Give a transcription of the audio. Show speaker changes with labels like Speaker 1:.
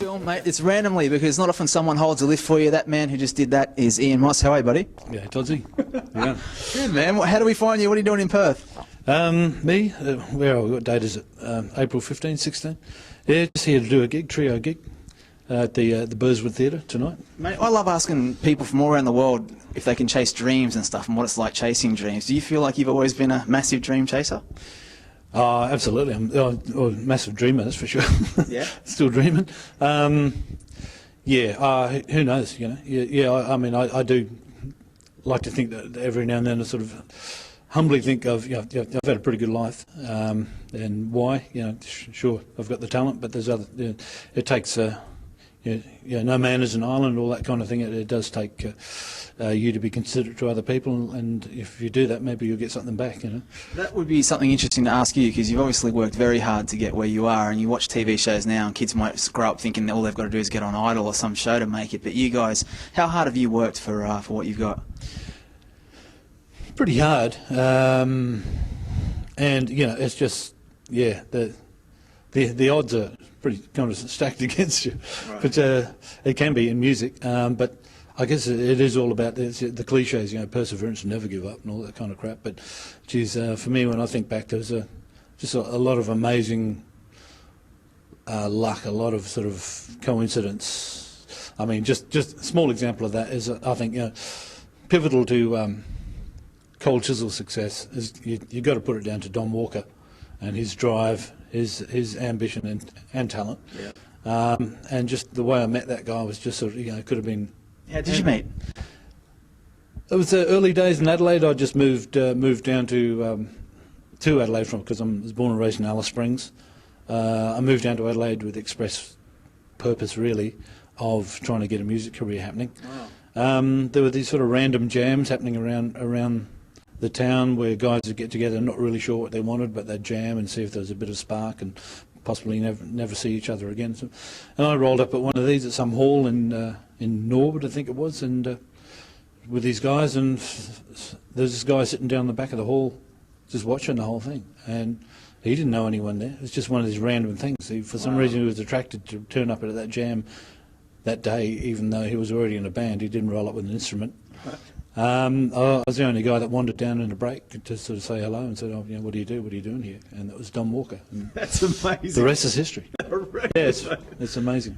Speaker 1: film, mate. It's randomly because not often someone holds a lift for you. That man who just did that is Ian Moss. How are you, buddy?
Speaker 2: Yeah, Todsy. Yeah.
Speaker 1: Good, man. How do we find you? What are you doing in Perth?
Speaker 2: Me? What date is it? April 15, 16? Yeah, just here to do a gig, trio gig, at the Burswood Theatre tonight.
Speaker 1: Mate, I love asking people from all around the world if they can chase dreams and stuff and what it's like chasing dreams. Do you feel like you've always been a massive dream chaser?
Speaker 2: Absolutely. I'm a massive dreamer, that's for sure.
Speaker 1: Yeah.
Speaker 2: Still dreaming. Who knows, you know. Yeah, I do like to think that every now and then I sort of humbly think I've had a pretty good life, and why? Sure, I've got the talent, but there's other. It takes, no man is an island, all that kind of thing. It does take you to be considerate to other people, and if you do that, maybe you'll get something back.
Speaker 1: That would be something interesting to ask you, because you've obviously worked very hard to get where you are, and you watch TV shows now, and kids might grow up thinking that all they've got to do is get on Idol or some show to make it. But you guys, how hard have you worked for what you've got?
Speaker 2: Pretty hard, and it's just the odds are pretty kind of stacked against you, right. But it can be in music. But I guess it is all about the cliches, perseverance and never give up and all that kind of crap. But geez, for me, when I think back, there's just a lot of amazing luck, a lot of sort of coincidence. I mean, just a small example of that is I think pivotal to Cold Chisel's success is you got to put it down to Don Walker and his drive, his ambition and talent. Yeah. And just the way I met that guy was just sort of, could have been.
Speaker 1: How did you meet?
Speaker 2: It was the early days in Adelaide. I just moved down to Adelaide because I was born and raised in Alice Springs. I moved down to Adelaide with the express purpose, really, of trying to get a music career happening. Wow. There were these sort of random jams happening around the town where guys would get together, not really sure what they wanted, but they'd jam and see if there was a bit of spark and possibly never see each other again. So, and I rolled up at one of these at some hall in Norwood, I think it was, and with these guys, and there's this guy sitting down the back of the hall just watching the whole thing, and he didn't know anyone there. It was just one of these random things. For some reason he was attracted to turn up at that jam that day, even though he was already in a band. He didn't roll up with an instrument. I was the only guy that wandered down in a break to sort of say hello and said, what do you do? What are you doing here? And that was Don Walker. And
Speaker 1: that's amazing.
Speaker 2: The rest is history. Yeah, it's amazing.